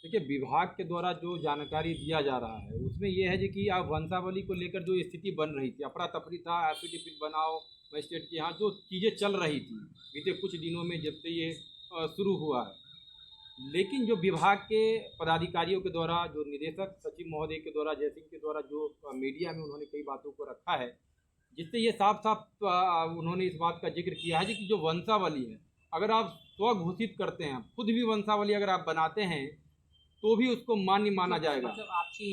देखिए, विभाग के द्वारा जो जानकारी दिया जा रहा है उसमें ये है जी कि आप वंशावली को लेकर जो स्थिति बन रही थी, अफरा तफरी था, एफिडेविट बनाओ, मजिस्ट्रेट के यहाँ जो चीज़ें चल रही थी बीते कुछ दिनों में जब से ये शुरू हुआ है। लेकिन जो विभाग के पदाधिकारियों के द्वारा, जो निदेशक सचिव महोदय के द्वारा, जयसिंह के द्वारा जो मीडिया में उन्होंने कई बातों को रखा है, जिससे ये साफ साफ उन्होंने इस बात का जिक्र किया है जी कि जो वंशावली है, अगर आप स्वघोषित करते हैं, खुद भी वंशावली अगर आप बनाते हैं तो भी उसको मान्य माना जाएगा। मतलब आपसी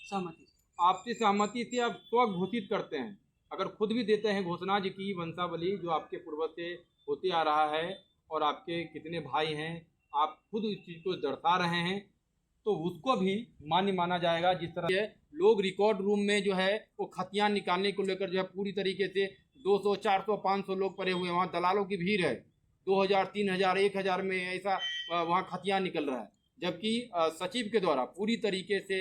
सहमति से। आपसी सहमति से आप स्वघोषित करते हैं, अगर खुद भी देते हैं घोषणा जी की वंशावली जो आपके पूर्वज से होते आ रहा है और आपके कितने भाई हैं, आप खुद इस चीज़ को दर्शा रहे हैं, तो उसको भी मान्य माना जाएगा। जिस तरह से लोग रिकॉर्ड रूम में जो है वो खतियान निकालने को लेकर जो है पूरी तरीके से 200, 400, 500 लोग पड़े हुए हैं, वहाँ दलालों की भीड़ है, 2000, 3000, 1000 में ऐसा वहाँ खतियान निकल रहा है। जबकि सचिव के द्वारा पूरी तरीके से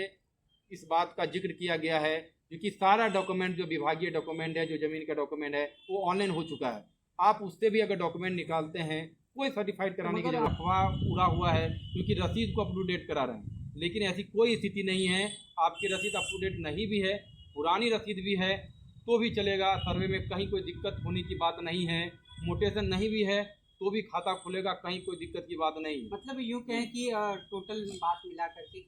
इस बात का जिक्र किया गया है क्योंकि सारा डॉक्यूमेंट जो विभागीय डॉक्यूमेंट है, जो ज़मीन का डॉक्यूमेंट है, वो ऑनलाइन हो चुका है। आप उससे भी अगर डॉक्यूमेंट निकालते हैं, कोई सर्टिफाइड कराने की जरूरत, अफवाह उड़ा हुआ है क्योंकि रसीद को अप टू डेट करा रहे हैं, लेकिन ऐसी कोई स्थिति नहीं है। आपकी रसीद अप टू डेट नहीं भी है, पुरानी रसीद भी है तो भी चलेगा, सर्वे में कहीं कोई दिक्कत होने की बात नहीं है, मोटेशन नहीं भी है तो भी खाता खुलेगा, कहीं कोई दिक्कत की बात नहीं। मतलब यूँ कहें कि टोटल बात मिला करके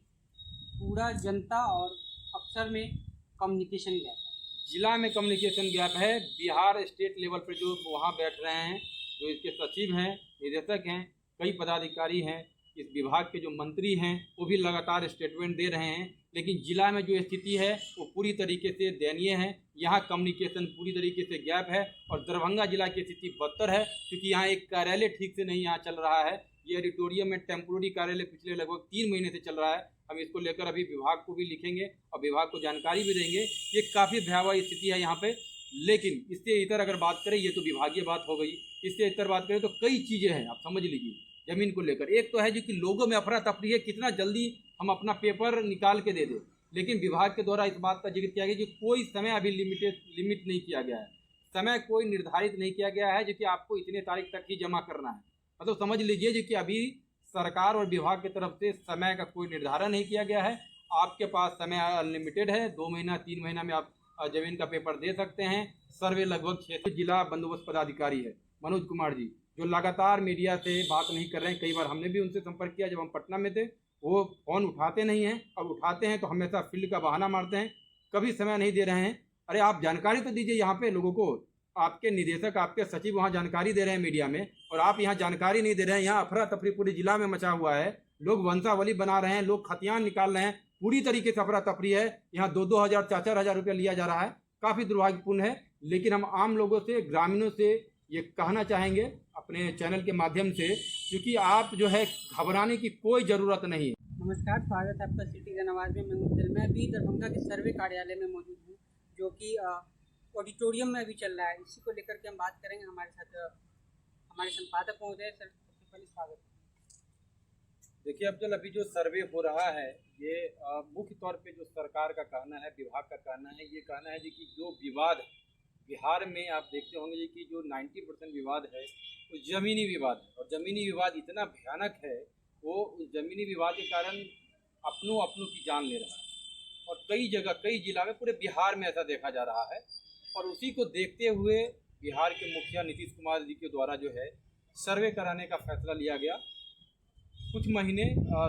पूरा जनता और अफसर में कम्युनिकेशन गैप है, जिला में कम्युनिकेशन गैप है। बिहार स्टेट लेवल पर जो वहाँ बैठ रहे हैं, जो इसके सचिव हैं, निदेशक हैं, कई पदाधिकारी हैं, इस विभाग के जो मंत्री हैं, वो भी लगातार स्टेटमेंट दे रहे हैं, लेकिन जिला में जो स्थिति है वो पूरी तरीके से दयनीय है। यहाँ कम्युनिकेशन पूरी तरीके से गैप है और दरभंगा जिला की स्थिति बदतर है क्योंकि यहाँ एक कार्यालय ठीक से नहीं यहाँ चल रहा है। ये ऑडिटोरियम में टेम्पोररी कार्यालय पिछले लगभग 3 महीने से चल रहा है। हम इसको लेकर अभी विभाग को भी लिखेंगे और विभाग को जानकारी भी देंगे। ये काफ़ी भयावह स्थिति है यहाँ पे। लेकिन इससे इतर अगर बात करें, ये तो विभागीय बात हो गई, इससे इतर बात करें तो कई चीज़ें हैं, आप समझ लीजिए ज़मीन को लेकर। एक तो है जो कि लोगों में अफरा तफरी है, कितना जल्दी हम अपना पेपर निकाल के दे दें, लेकिन विभाग के द्वारा इस बात का जिक्र किया गया कि कोई समय अभी लिमिट नहीं किया गया है, समय कोई निर्धारित नहीं किया गया है जो कि आपको इतने तारीख तक ही जमा करना है। मतलब समझ लीजिए जो कि अभी सरकार और विभाग की तरफ से समय का कोई निर्धारण नहीं किया गया है। आपके पास समय अनलिमिटेड है, 2 महीना 3 महीना में आप जमीन का पेपर दे सकते हैं। सर्वे लगभग 600। जिला बंदोबस्त पदाधिकारी है मनोज कुमार जी, जो लगातार मीडिया से बात नहीं कर रहे हैं। कई बार हमने भी उनसे संपर्क किया जब हम पटना में थे, वो फ़ोन उठाते नहीं हैं, अब उठाते हैं तो हमेशा फील्ड का बहाना मारते हैं, कभी समय नहीं दे रहे हैं। अरे आप जानकारी तो दीजिए यहाँ पे लोगों को, आपके निदेशक, आपके सचिव वहाँ जानकारी दे रहे हैं मीडिया में और आप यहाँ जानकारी नहीं दे रहे हैं। यहाँ अफरा तफरी पूरे जिला में मचा हुआ है, लोग वंशावली बना रहे हैं, लोग खतियान निकाल रहे हैं, पूरी तरीके से अफरा तफरी है। यहाँ 2-2 हज़ार 4-4 हज़ार रुपया लिया जा रहा है, काफ़ी दुर्भाग्यपूर्ण है। लेकिन हम आम लोगों से, ग्रामीणों से ये कहना चाहेंगे अपने चैनल के माध्यम से, क्योंकि आप जो है घबराने की कोई ज़रूरत नहीं है। नमस्कार, स्वागत है आपका सिटीजन आवाज़ में। मैं अभी दरभंगा के सर्वे कार्यालय में मौजूद हूँ, जो कि ऑडिटोरियम में अभी चल रहा है। इसी को लेकर के हम बात करेंगे। हमारे साथ हमारे संपादक महोदय। सर, सबसे पहले स्वागत है। देखिए अफजल, अभी जो सर्वे हो रहा है ये मुख्य तौर पे जो सरकार का कहना है, विभाग का कहना है, ये कहना है जी कि जो विवाद बिहार में आप देखते होंगे जी कि जो 90% विवाद है वो ज़मीनी विवाद है, और ज़मीनी विवाद इतना भयानक है, वो उस ज़मीनी विवाद के कारण अपनों की जान ले रहा है। और कई जगह, कई जिला में, पूरे बिहार में ऐसा देखा जा रहा है। और उसी को देखते हुए बिहार के मुखिया नीतीश कुमार जी के द्वारा जो है सर्वे कराने का फैसला लिया गया। कुछ महीने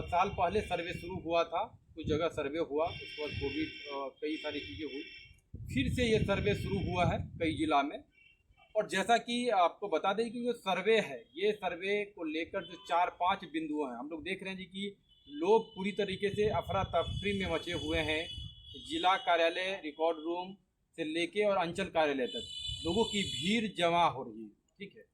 साल पहले सर्वे शुरू हुआ था, कुछ जगह सर्वे हुआ, उसके बाद कोविड, कई सारी चीज़ें हुई, फिर से ये सर्वे शुरू हुआ है कई जिला में। और जैसा कि आपको बता दें कि जो सर्वे है, ये सर्वे को लेकर जो 4-5 बिंदु हैं, हम लोग देख रहे हैं जी कि लोग पूरी तरीके से अफरा तफरी में मचे हुए हैं। जिला कार्यालय, रिकॉर्ड रूम से लेके और अंचल कार्यालय तक लोगों की भीड़ जमा हो रही है, ठीक है।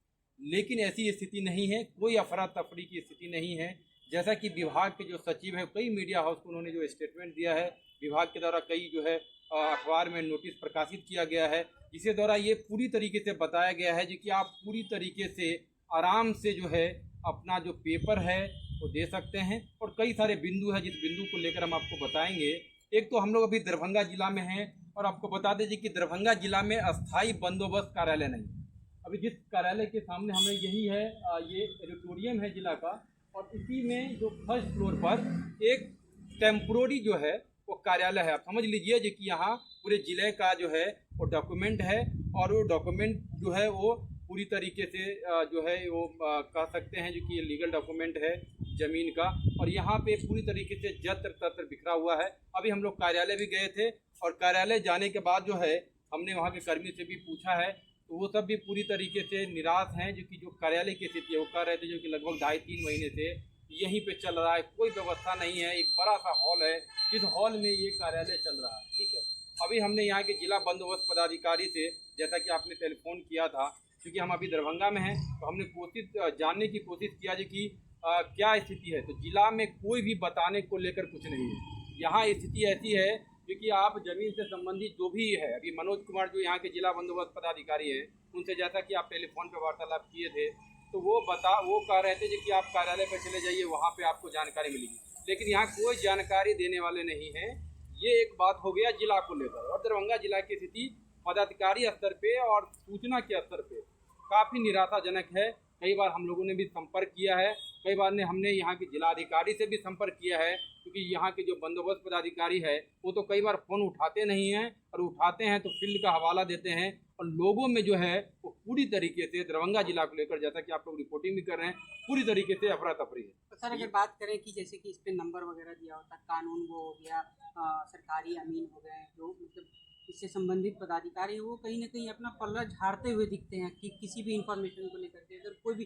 लेकिन ऐसी स्थिति नहीं है, कोई अफरा तफरी की स्थिति नहीं है। जैसा कि विभाग के जो सचिव हैं, कई मीडिया हाउस को उन्होंने जो स्टेटमेंट दिया है, विभाग के द्वारा कई जो है अखबार में नोटिस प्रकाशित किया गया है, जिसके द्वारा ये पूरी तरीके से बताया गया है जी कि आप पूरी तरीके से आराम से जो है अपना जो पेपर है वो दे सकते हैं। और कई सारे बिंदु हैं, जिस बिंदु को लेकर हम आपको बताएंगे। एक तो हम लोग अभी दरभंगा जिला में हैं और आपको बता दें जी कि दरभंगा जिला में अस्थाई बंदोबस्त कार्यालय नहीं। अभी जिस कार्यालय के सामने हमें यही है, ये ऑडिटोरियम है जिला का, और इसी में जो फर्स्ट फ्लोर पर एक टेम्पोररी जो है वो कार्यालय है। आप समझ लीजिए जो कि यहाँ पूरे ज़िले का जो है वो डॉक्यूमेंट है, और वो डॉक्यूमेंट जो है वो पूरी तरीके से जो है वो कह सकते हैं जो कि ये लीगल डॉक्यूमेंट है ज़मीन का। और यहाँ पे पूरी तरीके से जत्र तत्र बिखरा हुआ है। अभी हम लोग कार्यालय भी गए थे, और कार्यालय जाने के बाद जो है हमने वहाँ के कर्मी से भी पूछा है, तो वो सब भी पूरी तरीके से निराश हैं। जो कि जो कार्यालय की स्थिति है वो कह रहे थे जो कि लगभग 2.5-3 महीने से यहीं पे चल रहा है, कोई व्यवस्था नहीं है। एक बड़ा सा हॉल है जिस हॉल में ये कार्यालय चल रहा है, ठीक है। अभी हमने यहाँ के जिला बंदोबस्त पदाधिकारी से, जैसा कि आपने टेलीफोन किया था, क्योंकि हम अभी दरभंगा में हैं, तो हमने जानने की कोशिश किया जी कि क्या स्थिति है। तो जिला में कोई भी बताने को लेकर कुछ नहीं है। यहाँ स्थिति ऐसी है क्योंकि आप ज़मीन से संबंधित जो भी है, अभी मनोज कुमार जो यहाँ के जिला बंदोबस्त पदाधिकारी हैं, उनसे जैसा कि आप टेलीफोन पर वार्तालाप किए थे, तो वो कह रहे थे कि आप कार्यालय पर चले जाइए, वहाँ पे आपको जानकारी मिलेगी। लेकिन यहाँ कोई जानकारी देने वाले नहीं हैं। ये एक बात हो गया जिला को लेकर। और दरभंगा जिला की स्थिति पदाधिकारी स्तर पे और सूचना के स्तर पे काफ़ी निराशाजनक है। कई बार हम लोगों ने भी संपर्क किया है, कई बार हमने यहाँ के जिलाधिकारी से भी संपर्क किया है, क्योंकि यहाँ के जो बंदोबस्त पदाधिकारी है वो तो कई बार फ़ोन उठाते नहीं हैं, और उठाते हैं तो फील्ड का हवाला देते हैं। और लोगों में जो है वो पूरी तरीके से दरभंगा जिला को लेकर, जैसा कि आप लोग रिपोर्टिंग भी कर रहे हैं, पूरी तरीके से अफरा तफरी है। तो सर, अगर बात करें कि जैसे कि इस पर नंबर वगैरह दिया होता, कानून वो हो गया, सरकारी अमीन हो गए, जो मतलब इससे संबंधित पदाधिकारी, वो कहीं ना कहीं अपना पल्ला झाड़ते हुए दिखते हैं कि किसी भी इंफॉर्मेशन को लेकर के। अगर कोई भी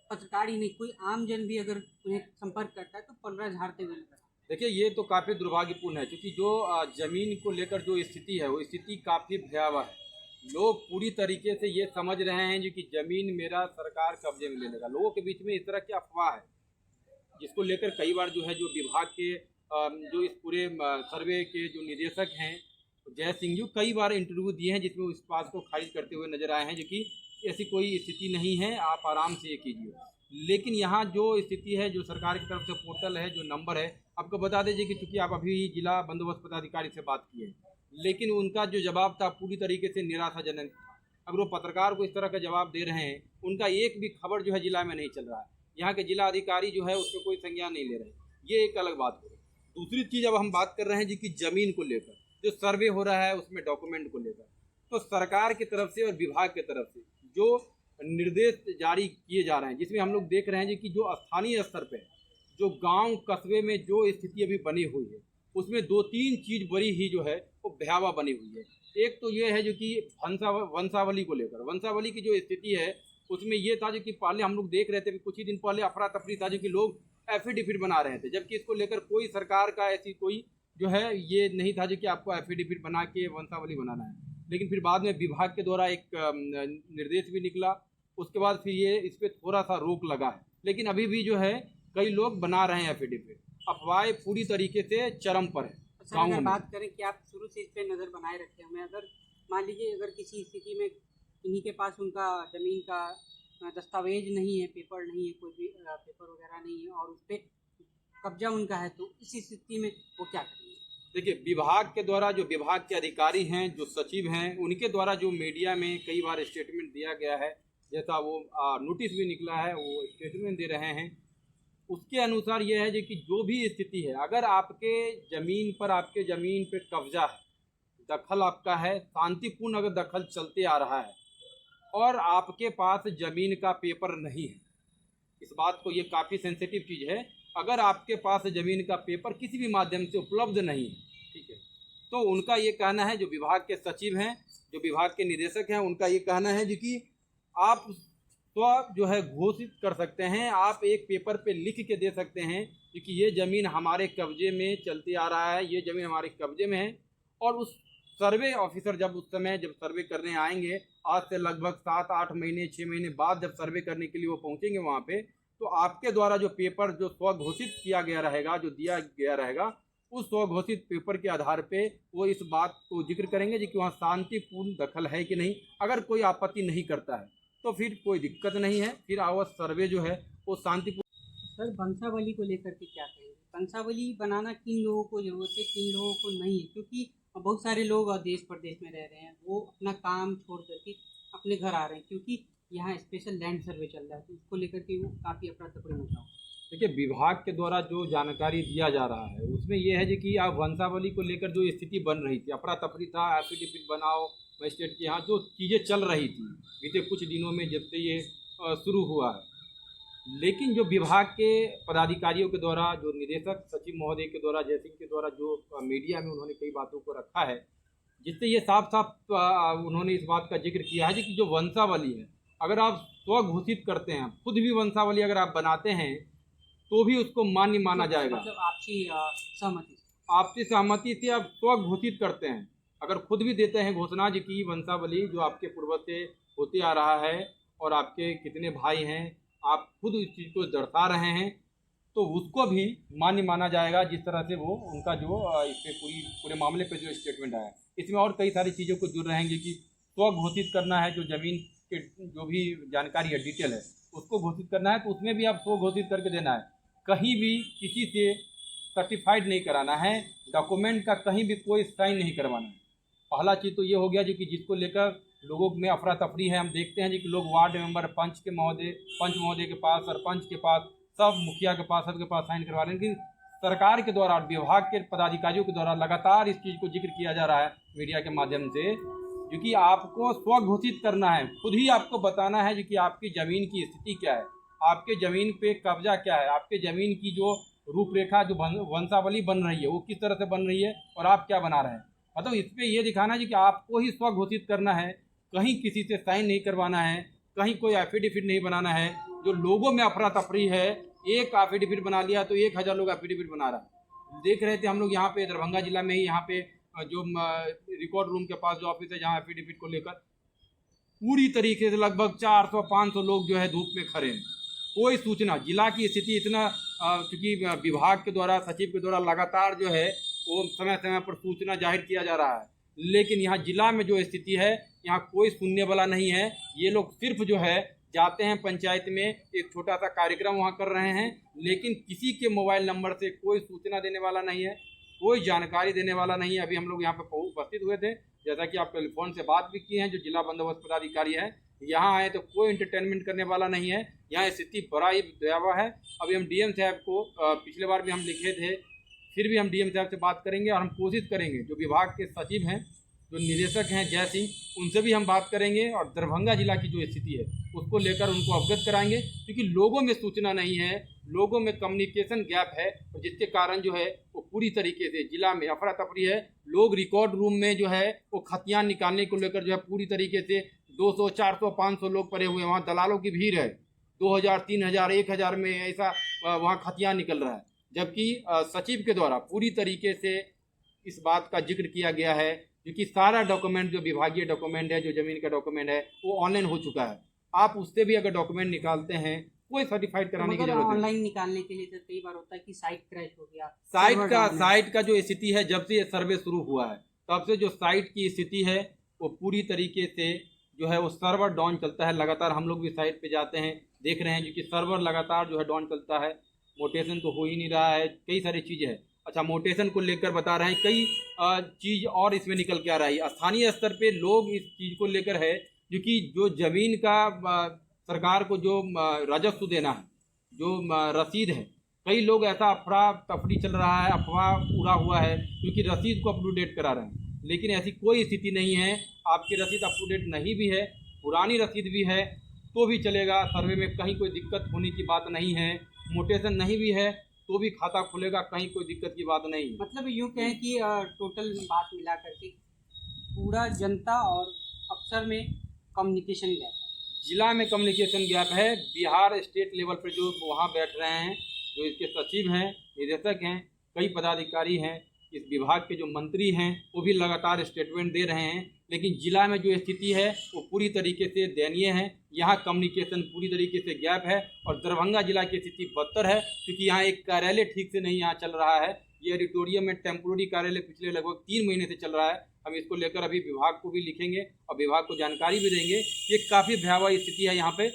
पत्रकार ही नहीं, कोई आम जन भी अगर उन्हें संपर्क करता है तो पल्ला झाड़ते हुए नजर आता है। देखिए, ये तो काफ़ी दुर्भाग्यपूर्ण है, क्योंकि जो ज़मीन को लेकर जो स्थिति है वो स्थिति काफ़ी भयावह है। लोग पूरी तरीके से ये समझ रहे हैं जो कि ज़मीन मेरा सरकार कब्जे में ले लेगा। लोगों के बीच में इस तरह की अफवाह है, जिसको लेकर कई बार जो है जो विभाग के जो इस पूरे सर्वे के जो निदेशक हैं जय सिंह जी, कई बार इंटरव्यू दिए हैं, जिसमें उस बात को खारिज करते हुए नजर आए हैं जो कि ऐसी कोई स्थिति नहीं है, आप आराम से ये कीजिए। लेकिन यहाँ जो स्थिति है, जो सरकार की तरफ से पोर्टल है, जो नंबर है, आपको बता दीजिए कि चूँकि आप अभी जिला बंदोबस्त पदाधिकारी से बात किए, लेकिन उनका जो जवाब था पूरी तरीके से निराशाजनक था। अगर वो पत्रकार को इस तरह का जवाब दे रहे हैं, उनका एक भी खबर जो है जिला में नहीं चल रहा है, यहाँ के जिला अधिकारी जो है उस पर कोई संज्ञान नहीं ले रहे हैं, ये एक अलग बात हो रही है। दूसरी चीज़, अब हम बात कर रहे हैं जी कि ज़मीन को लेकर जो सर्वे हो रहा है उसमें डॉक्यूमेंट को लेकर, तो सरकार की तरफ से और विभाग की तरफ से जो निर्देश जारी किए जा रहे हैं, जिसमें हम लोग देख रहे हैं जी कि जो स्थानीय स्तर पे जो गांव कस्बे में जो स्थिति अभी बनी हुई है, उसमें 2-3 चीज़ बड़ी ही जो है वो भयावह बनी हुई है। एक तो ये है जो कि वंशावली को लेकर, वंशावली की जो स्थिति है उसमें ये था जो कि पहले हम लोग देख रहे थे, कुछ ही दिन पहले अफरा तफरी था जो कि लोग एफिडेविट बना रहे थे, जबकि इसको लेकर कोई सरकार का ऐसी कोई जो है ये नहीं था जो कि आपको एफिडेविट बना के वंशावली बनाना है। लेकिन फिर बाद में विभाग के द्वारा एक निर्देश भी निकला, उसके बाद फिर ये इस पर थोड़ा सा रोक लगा है, लेकिन अभी भी जो है कई लोग बना रहे हैं एफिडेविट। अफवाहें पूरी तरीके से चरम पर है। अच्छा, अगर बात करें कि आप शुरू से इस पर नज़र बनाए रखे हमें, अगर मान लीजिए अगर किसी स्थिति में इन्हीं के पास उनका ज़मीन का दस्तावेज नहीं है, पेपर नहीं है, कोई भी पेपर वगैरह नहीं है, और उस पर कब्जा उनका है, तो इस स्थिति में वो क्या करेंगे? देखिए, विभाग के द्वारा जो विभाग के अधिकारी हैं, जो सचिव हैं, उनके द्वारा जो मीडिया में कई बार स्टेटमेंट दिया गया है, जैसा वो नोटिस भी निकला है, वो स्टेटमेंट दे रहे हैं, उसके अनुसार यह है कि जो भी स्थिति है, अगर आपके ज़मीन पे कब्जा है, दखल आपका है, शांतिपूर्ण अगर दखल चलते आ रहा है और आपके पास ज़मीन का पेपर नहीं है, इस बात को, ये काफ़ी सेंसिटिव चीज़ है, अगर आपके पास ज़मीन का पेपर किसी भी माध्यम से उपलब्ध नहीं है, ठीक है, तो उनका ये कहना है, जो विभाग के सचिव हैं, जो विभाग के निदेशक हैं, उनका ये कहना है जी कि आप जो है घोषित कर सकते हैं, आप एक पेपर पे लिख के दे सकते हैं क्योंकि ये ज़मीन हमारे कब्जे में चलती आ रहा है, ये ज़मीन हमारे कब्जे में है। और उस सर्वे ऑफिसर जब सर्वे करने आएंगे, आज से लगभग 7-8 महीने 6 महीने बाद जब सर्वे करने के लिए वो पहुंचेंगे वहाँ पे, तो आपके द्वारा जो पेपर जो स्वघोषित किया गया रहेगा, जो दिया गया रहेगा, उस स्वघोषित पेपर के आधार पे वो इस बात को जिक्र करेंगे कि वहाँ शांतिपूर्ण दखल है कि नहीं। अगर कोई आपत्ति नहीं करता है तो फिर कोई दिक्कत नहीं है, फिर आवास सर्वे जो है वो शांतिपूर्ण। सर, वंशावली को लेकर के क्या कहेंगे? वंशावली बनाना किन लोगों को जरूरत है, किन लोगों को नहीं है? क्योंकि बहुत सारे लोग देश प्रदेश में रह रहे हैं, वो अपना काम छोड़ करके अपने घर आ रहे हैं, क्योंकि यहाँ स्पेशल लैंड सर्वे चल रहा है, तो उसको लेकर के वो काफ़ी अफरा तफरी मचा हुआ है। देखिए, विभाग के द्वारा जो जानकारी दिया जा रहा है उसमें ये है जी कि आप वंशावली को लेकर जो स्थिति बन रही थी, अफरा तफरी था, एफिडेविट बनाओ मजिस्ट्रेट के यहाँ, जो चीज़ें चल रही थी बीते कुछ दिनों में जब से ये शुरू हुआ है। लेकिन जो विभाग के पदाधिकारियों के द्वारा, जो निदेशक सचिव महोदय के द्वारा, जयसिंह के द्वारा जो मीडिया में उन्होंने कई बातों को रखा है, जिससे ये साफ साफ उन्होंने इस बात का जिक्र किया है जी कि जो वंशावली है, अगर आप स्वघोषित करते हैं, खुद भी वंशावली अगर आप बनाते हैं तो भी उसको मान्य माना जाएगा। मतलब आपसी सहमति आपसी सहमति से आप स्वघोषित करते हैं, अगर खुद भी देते हैं घोषणा जी की वंशावली जो आपके पूर्वज से होते आ रहा है और आपके कितने भाई हैं, आप खुद उस चीज़ को दर्शा रहे हैं, तो उसको भी मान्य माना जाएगा। जिस तरह से वो उनका जो इस पे पूरे मामले पे जो स्टेटमेंट आया, इसमें और कई सारी चीज़ों को जुड़ रहेंगे कि स्वघोषित करना है, जो ज़मीन के जो भी जानकारी है, डिटेल है, उसको घोषित करना है, तो उसमें भी आप स्वघोषित करके देना है। कहीं भी किसी से सर्टिफाइड नहीं कराना है, डॉक्यूमेंट का कहीं भी कोई साइन नहीं करवाना है। पहला चीज़ तो ये हो गया जी कि जिसको लेकर लोगों में अफरा तफरी है। हम देखते हैं जी कि लोग वार्ड मेंबर, पंच महोदय के पास, सरपंच के पास, सब मुखिया के पास, सबके पास साइन करवा रहे हैं। लेकिन सरकार के द्वारा, विभाग के पदाधिकारियों के द्वारा लगातार इस चीज़ को जिक्र किया जा रहा है मीडिया के माध्यम से, क्योंकि आपको स्वघोषित करना है, खुद ही आपको बताना है जी कि आपकी ज़मीन की स्थिति क्या है, आपके ज़मीन पे कब्जा क्या है, आपके ज़मीन की जो रूपरेखा, जो वंशावली बन रही है, वो किस तरह से बन रही है और आप क्या बना रहे हैं। मतलब इस पर यह दिखाना है जी कि आपको ही स्वघोषित करना है, कहीं किसी से साइन नहीं करवाना है, कहीं कोई एफिडेविट नहीं बनाना है। जो लोगों में अफरा तफरी है, एक एफिडेविट बना लिया तो 1000 लोग एफिडेविट बना रहा है। देख रहे थे हम लोग यहाँ पे दरभंगा जिला में ही, यहाँ पे जो रिकॉर्ड रूम के पास जो ऑफिस है, जहाँ एफिडेविट को लेकर पूरी तरीके से लगभग 400-500 लोग जो है धूप में खड़े हैं। कोई सूचना, जिला की स्थिति इतना, क्योंकि विभाग के द्वारा, सचिव के द्वारा लगातार जो है वो समय समय पर सूचना जाहिर किया जा रहा है, लेकिन यहाँ जिला में जो स्थिति है, यहाँ कोई सुनने वाला नहीं है। ये लोग सिर्फ जो है जाते हैं पंचायत में, एक छोटा सा कार्यक्रम वहाँ कर रहे हैं, लेकिन किसी के मोबाइल नंबर से कोई सूचना देने वाला नहीं है, कोई जानकारी देने वाला नहीं है। अभी हम लोग यहाँ पे उपस्थित हुए थे, जैसा कि आप टेलीफोन से बात भी किए हैं, जो जिला बंदोबस्त पदाधिकारी है, यहाँ आए तो कोई इंटरटेनमेंट करने वाला नहीं है। यहाँ स्थिति बड़ा ही भयावह है। अभी हम डीएम साहब को पिछले बार भी हम लिखे थे, फिर भी हम डीएम साहब से बात करेंगे और हम कोशिश करेंगे, जो विभाग के सचिव हैं, जो निदेशक हैं जय सिंह, उनसे भी हम बात करेंगे और दरभंगा जिला की जो स्थिति है उसको लेकर उनको अवगत कराएंगे, क्योंकि लोगों में सूचना नहीं है, लोगों में कम्युनिकेशन गैप है, और जिसके कारण जो है वो पूरी तरीके से जिला में अफरा तफरी है। लोग रिकॉर्ड रूम में जो है वो खतियान निकालने को लेकर जो है पूरी तरीके से 200, 400, 500 लोग पड़े हुए हैं। वहाँ दलालों की भीड़ है, 2000, 3000, 1000 में ऐसा वहाँ खतियान निकल रहा है। जबकि सचिव के द्वारा पूरी तरीके से इस बात का जिक्र किया गया है, क्योंकि सारा डॉक्यूमेंट, जो विभागीय डॉक्यूमेंट है, जो ज़मीन का डॉक्यूमेंट है, वो ऑनलाइन हो चुका है। आप उससे भी अगर डॉक्यूमेंट निकालते हैं, कोई सर्टिफाइड कराने की जरूरत नहीं। ऑनलाइन निकालने के लिए तो कई बार होता है कि साइट क्रैश हो गया। साइट का जो स्थिति है, जब से ये सर्वे शुरू हुआ है तब से जो साइट की स्थिति है वो पूरी तरीके से जो है वो सर्वर डाउन चलता है। लगातार हम लोग भी साइट पे जाते हैं, देख रहे हैं क्योंकि सर्वर लगातार जो है डाउन चलता है, मोटेशन तो हो ही नहीं रहा है, कई सारी चीज़ें हैं। अच्छा, मोटेशन को लेकर बता रहे हैं, कई चीज़ और इसमें निकल के आ रही है। स्थानीय स्तर पे लोग इस चीज़ को लेकर है, क्योंकि जो ज़मीन का सरकार को जो राजस्व देना है, जो रसीद है, कई लोग ऐसा अफरा तफरी चल रहा है, अफवाह उड़ा हुआ है, क्योंकि रसीद को अप टू डेट करा रहे हैं, लेकिन ऐसी कोई स्थिति नहीं है। आपकी रसीद अप टू डेट नहीं भी है, पुरानी रसीद भी है तो भी चलेगा, सर्वे में कहीं कोई दिक्कत होने की बात नहीं है। मोटेशन नहीं भी है तो भी खाता खुलेगा, कहीं कोई दिक्कत की बात नहीं। मतलब यूँ कहें कि टोटल बात मिला करके पूरा जनता और अफसर में कम्युनिकेशन गैप है, जिला में कम्युनिकेशन गैप है। बिहार स्टेट लेवल पर जो वहाँ बैठ रहे हैं, जो इसके सचिव हैं, निदेशक हैं, कई पदाधिकारी हैं, इस विभाग के जो मंत्री हैं, वो भी लगातार स्टेटमेंट दे रहे हैं, लेकिन जिला में जो स्थिति है वो पूरी तरीके से दयनीय है। यहाँ कम्युनिकेशन पूरी तरीके से गैप है, और दरभंगा जिला की स्थिति बदतर है, क्योंकि यहाँ एक कार्यालय ठीक से नहीं यहाँ चल रहा है। ये ऑडिटोरियम में टेम्पोररी कार्यालय पिछले लगभग 3 महीने से चल रहा है। हम इसको लेकर अभी विभाग को भी लिखेंगे और विभाग को जानकारी भी देंगे। ये काफ़ी भयावह स्थिति है यहाँ पे।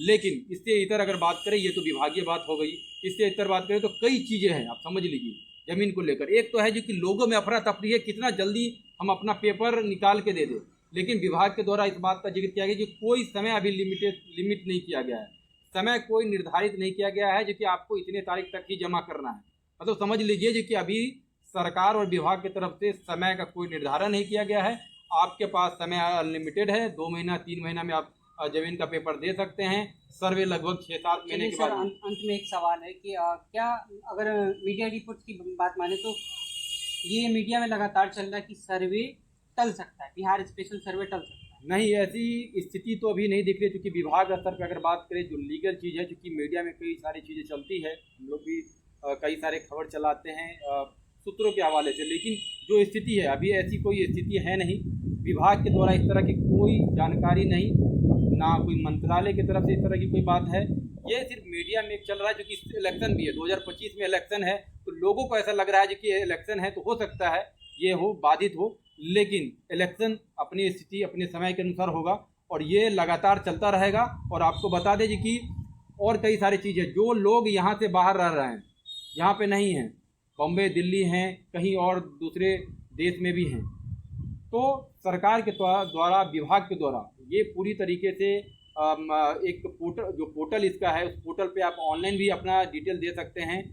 लेकिन इससे इतर अगर बात करें, ये तो विभागीय बात हो गई, इससे इतर बात करें तो कई चीज़ें हैं, आप समझ लीजिए ज़मीन को लेकर। एक तो है जो कि लोगों में अफरा तफरी है, कितना जल्दी हम अपना पेपर निकाल के दे दें, लेकिन विभाग के द्वारा इस बात का जिक्र किया गया कि कोई समय अभी लिमिट नहीं किया गया है। समय कोई निर्धारित नहीं किया गया है जो कि आपको इतने तारीख तक ही जमा करना है। मतलब समझ लीजिए जो कि अभी सरकार और विभाग की तरफ से समय का कोई निर्धारण नहीं किया गया है। आपके पास समय अनलिमिटेड है, 2 महीना 3 महीना में आप जमीन का पेपर दे सकते हैं। सर्वे लगभग 6-7 महीने के सर, बाद। अंत में एक सवाल है कि क्या अगर मीडिया रिपोर्ट की बात माने तो ये मीडिया में लगातार चल रहा है कि सर्वे टल सकता है, बिहार स्पेशल सर्वे टल सकता है। नहीं, ऐसी स्थिति तो अभी नहीं दिख रही, क्योंकि विभाग स्तर पर अगर बात करें जो लीगल चीज़ है, क्योंकि मीडिया में कई सारी चीज़ें चलती है, हम लोग भी कई सारे खबर चलाते हैं सूत्रों के हवाले से, लेकिन जो स्थिति है अभी ऐसी कोई स्थिति है नहीं। विभाग के द्वारा इस तरह की कोई जानकारी नहीं, ना कोई मंत्रालय की तरफ से इस तरह की कोई बात है। ये सिर्फ मीडिया में चल रहा है, जो कि इलेक्शन भी है, 2025 में इलेक्शन है, तो लोगों को ऐसा लग रहा है जो कि इलेक्शन है तो हो सकता है ये हो बाधित हो, लेकिन इलेक्शन अपनी स्थिति अपने समय के अनुसार होगा और ये लगातार चलता रहेगा। और आपको बता दें जी कि और कई सारी चीज़ें, जो लोग यहाँ से बाहर रह रहे हैं, यहाँ पे नहीं हैं, बॉम्बे दिल्ली हैं, कहीं और दूसरे देश में भी हैं, तो सरकार के द्वारा विभाग के द्वारा ये पूरी तरीके से एक पोर्टल, जो पोर्टल इसका है, उस पोर्टल पे आप ऑनलाइन भी अपना डिटेल दे सकते हैं,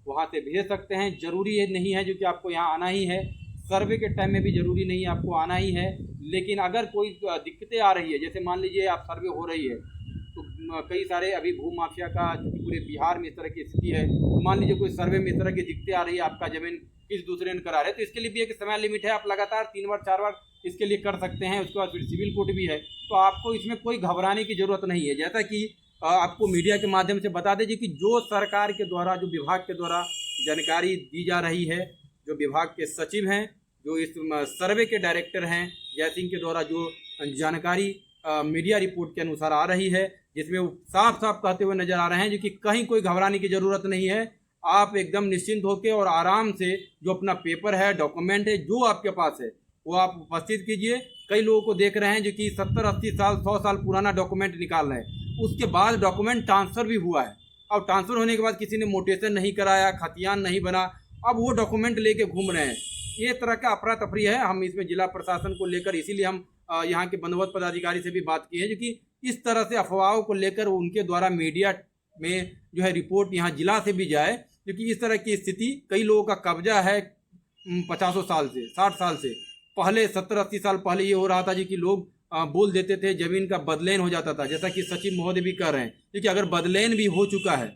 वहाँ से भेज सकते हैं। ज़रूरी ये नहीं है जो कि आपको यहाँ आना ही है, सर्वे के टाइम में भी ज़रूरी नहीं है आपको आना ही है। लेकिन अगर कोई दिक्कतें आ रही है, जैसे मान लीजिए आप सर्वे हो रही है, तो कई सारे अभी भू माफिया का पूरे बिहार में इस तरह की स्थिति है, तो मान लीजिए कोई सर्वे में इस तरह की दिक्कतें आ रही है, आपका ज़मीन किस दूसरे ने करा रहे, तो इसके लिए भी एक समय लिमिट है, आप लगातार 3 बार 4 बार इसके लिए कर सकते हैं। उसके बाद फिर सिविल कोर्ट भी है, तो आपको इसमें कोई घबराने की ज़रूरत नहीं है। जैसा कि आपको मीडिया के माध्यम से बता दीजिए कि जो सरकार के द्वारा, जो विभाग के द्वारा जानकारी दी जा रही है, जो विभाग के सचिव हैं, जो इस सर्वे के डायरेक्टर हैं जय सिंह के द्वारा जो जानकारी मीडिया रिपोर्ट के अनुसार आ रही है, जिसमें वो साफ साफ कहते हुए नजर आ रहे हैं जो कि कहीं कोई घबराने की ज़रूरत नहीं है। आप एकदम निश्चिंत होकर और आराम से जो अपना पेपर है, डॉक्यूमेंट है, जो आपके पास है वो आप उपस्थित कीजिए। कई लोगों को देख रहे हैं जो कि 70-80 साल 100 साल पुराना डॉक्यूमेंट निकाल रहे हैं, उसके बाद डॉक्यूमेंट ट्रांसफ़र भी हुआ है, और ट्रांसफ़र होने के बाद किसी ने मोटेशन नहीं कराया, खतियान नहीं बना, अब वो डॉक्यूमेंट लेके घूम रहे हैं। ये तरह का अफरा तफरी है। हम इसमें जिला प्रशासन को लेकर, इसीलिए हम यहाँ के बंदोबस्त पदाधिकारी से भी बात की है, जो कि इस तरह से अफवाहों को लेकर उनके द्वारा मीडिया में जो है रिपोर्ट यहाँ जिला से भी जाए, क्योंकि इस तरह की स्थिति कई लोगों का कब्जा है 50 साल से 60 साल से पहले, 70-80 साल पहले ये हो रहा था जी कि लोग बोल देते थे, ज़मीन का बदलेन हो जाता था, जैसा कि सचिव महोदय भी कह रहे हैं, क्योंकि अगर बदलेन भी हो चुका है,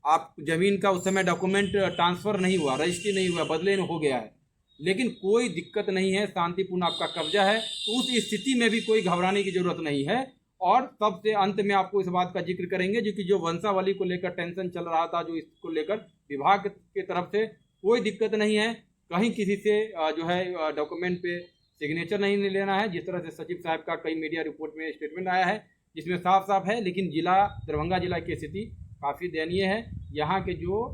आप ज़मीन का उस समय डॉक्यूमेंट ट्रांसफ़र नहीं हुआ, रजिस्ट्री नहीं हुआ, बदलेन हो गया है, लेकिन कोई दिक्कत नहीं है, शांतिपूर्ण आपका कब्जा है, तो उस स्थिति में भी कोई घबराने की ज़रूरत नहीं है। और सबसे अंत में आपको इस बात का जिक्र करेंगे जो कि जो वंशावली को लेकर टेंशन चल रहा था, जो इसको लेकर विभाग की तरफ से कोई दिक्कत नहीं है, कहीं किसी से जो है डॉक्यूमेंट पे सिग्नेचर नहीं लेना है, जिस तरह से सचिव साहब का कई मीडिया रिपोर्ट में स्टेटमेंट आया है जिसमें साफ साफ है। लेकिन जिला दरभंगा जिला की स्थिति काफ़ी दयनीय है। यहाँ के जो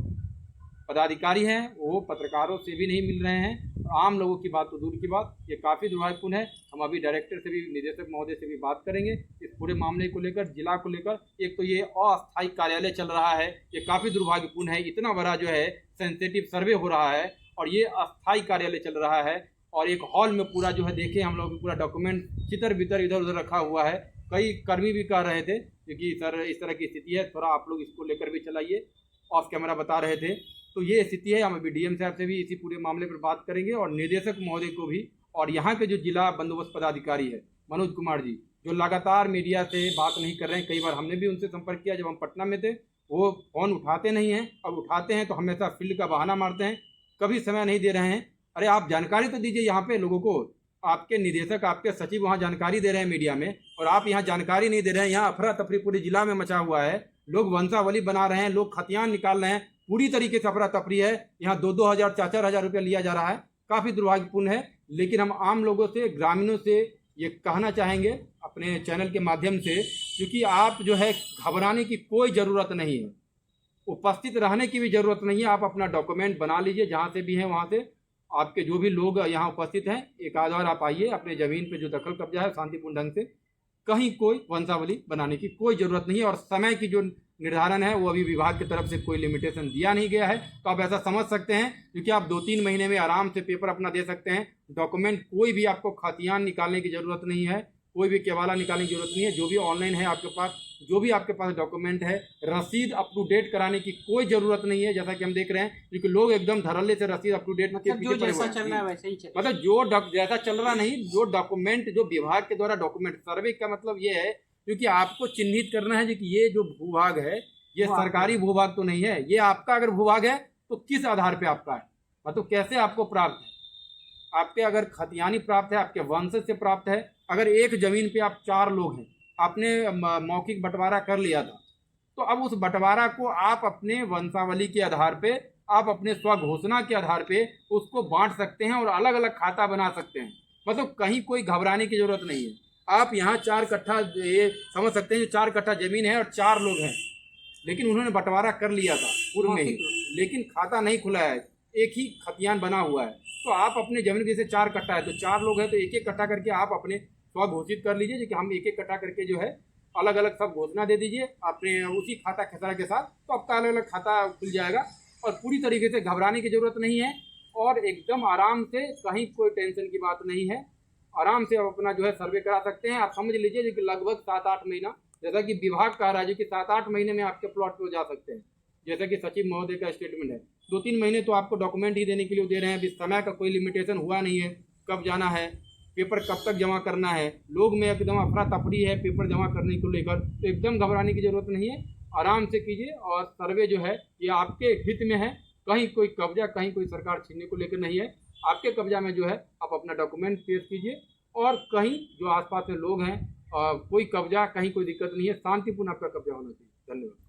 पदाधिकारी हैं वो पत्रकारों से भी नहीं मिल रहे हैं, आम लोगों की बात तो दूर की बात, ये काफ़ी दुर्भाग्यपूर्ण है। हम अभी डायरेक्टर से भी, निदेशक महोदय से भी बात करेंगे इस पूरे मामले को लेकर, जिला को लेकर। एक तो ये अस्थायी कार्यालय चल रहा है, ये काफ़ी दुर्भाग्यपूर्ण है। इतना बड़ा जो है सेंसिटिव सर्वे हो रहा है और ये अस्थायी कार्यालय चल रहा है, और एक हॉल में पूरा जो है देखें हम लोग पूरा डॉक्यूमेंट चितर बितर इधर उधर रखा हुआ है। कई कर्मी भी कह रहे थे क्योंकि सर इस तरह की स्थिति है, थोड़ा आप लोग इसको लेकर भी चलाइए, ऑफ कैमरा बता रहे थे। तो ये स्थिति है। हम अभी डीएम साहब से भी इसी पूरे मामले पर बात करेंगे और निदेशक महोदय को भी, और यहाँ के जो जिला बंदोबस्त पदाधिकारी है मनोज कुमार जी, जो लगातार मीडिया से बात नहीं कर रहे हैं। कई बार हमने भी उनसे संपर्क किया जब हम पटना में थे, वो फ़ोन उठाते नहीं हैं, और उठाते हैं तो हमेशा फील्ड का बहाना मारते हैं, कभी समय नहीं दे रहे हैं। अरे आप जानकारी तो दीजिए यहाँ पे लोगों को, आपके निदेशक आपके सचिव वहाँ जानकारी दे रहे हैं मीडिया में, और आप यहाँ जानकारी नहीं दे रहे हैं। यहाँ अफरा तफरी पूरे जिला में मचा हुआ है, लोग वंशावली बना रहे हैं, लोग खतियान निकाल रहे हैं, पूरी तरीके से अफरा तफरी है। यहाँ 2-2 हज़ार 4-4 हज़ार रुपया लिया जा रहा है, काफ़ी दुर्भाग्यपूर्ण है। लेकिन हम आम लोगों से, ग्रामीणों से ये कहना चाहेंगे अपने चैनल के माध्यम से, क्योंकि आप जो है घबराने की कोई ज़रूरत नहीं है, उपस्थित रहने की भी ज़रूरत नहीं है। आप अपना डॉक्यूमेंट बना लीजिए, जहाँ से भी हैं वहाँ से, आपके जो भी लोग यहाँ उपस्थित हैं, एक आध बार आप आइए, अपने ज़मीन पे जो दखल कब्जा है शांतिपूर्ण ढंग से, कहीं कोई वंशावली बनाने की कोई ज़रूरत नहीं है। और समय की जो निर्धारण है वो अभी विभाग की तरफ से कोई लिमिटेशन दिया नहीं गया है, तो आप ऐसा समझ सकते हैं क्योंकि आप 2-3 महीने में आराम से पेपर अपना दे सकते हैं। डॉक्यूमेंट कोई भी आपको खतियान निकालने की ज़रूरत नहीं है, कोई भी केवाला निकालने की ज़रूरत नहीं है। जो भी ऑनलाइन है आपके पास जो भी आपके पास डॉक्यूमेंट है, रसीद अप टू डेट कराने की कोई ज़रूरत नहीं है। जैसा कि हम देख रहे हैं क्योंकि लोग एकदम धड़ल्ले से रसीद अप टू डेट मतलब जो जैसा चल रहा है वैसे ही चल, मतलब जो जैसा चल रहा नहीं, जो डॉक्यूमेंट जो विभाग के द्वारा डॉक्यूमेंट, सर्वे का मतलब ये है क्योंकि आपको चिन्हित करना है कि ये जो भूभाग है ये सरकारी भूभाग तो नहीं है। ये आपका अगर भूभाग है तो किस आधार पे आपका है, मतलब कैसे आपको प्राप्त है। आपके अगर खतियानी प्राप्त है, आपके वंशज से प्राप्त है। अगर एक जमीन पे आप 4 लोग हैं, आपने मौखिक बंटवारा कर लिया था, तो अब उस बंटवारा को आप अपने वंशावली के आधार पे, आप अपने स्वघोषणा के आधार पे उसको बांट सकते हैं और अलग अलग खाता बना सकते हैं। मतलब कहीं कोई घबराने की जरूरत नहीं है। आप यहाँ 4 कट्ठा, ये समझ सकते हैं 4 कट्ठा जमीन है और 4 लोग हैं, लेकिन उन्होंने बंटवारा कर लिया था पूर्व में ही, लेकिन खाता नहीं खुला है, एक ही खतियान बना हुआ है। तो आप अपने जमीन जैसे 4 कट्ठा है तो 4 लोग हैं, तो एक एक कट्ठा करके आप अपने स्वघोषित कर लीजिए कि हम एक एक कट्ठा करके जो है अलग अलग सब घोषणा दे दीजिए अपने उसी खाता खसरा के साथ, तो आपका अलग अलग खाता खुल जाएगा। और पूरी तरीके से घबराने की ज़रूरत नहीं है और एकदम आराम से, कहीं कोई टेंशन की बात नहीं है, आराम से आप अपना जो है सर्वे करा सकते हैं। आप समझ लीजिए कि लगभग 7-8 महीना, जैसा कि विभाग कह रहा है कि 7-8 महीने में आपके प्लॉट पे जा सकते हैं। जैसा कि सचिव महोदय का स्टेटमेंट है, 2-3 महीने तो आपको डॉक्यूमेंट ही देने के लिए दे रहे हैं। अभी समय का कोई लिमिटेशन हुआ नहीं है, कब जाना है, पेपर कब तक जमा करना है। लोग में एकदम अफरा तफरी है पेपर जमा करने को लेकर, तो एकदम घबराने की ज़रूरत नहीं है। आराम से कीजिए और सर्वे जो है ये आपके हित में है। कहीं कोई कब्जा, कहीं कोई सरकार छीनने को लेकर नहीं है। आपके कब्जा में जो है आप अपना डॉक्यूमेंट पेश कीजिए और कहीं जो आसपास में लोग हैं कोई कब्जा, कहीं कोई दिक्कत नहीं है। शांतिपूर्ण आपका कब्जा होना चाहिए। धन्यवाद।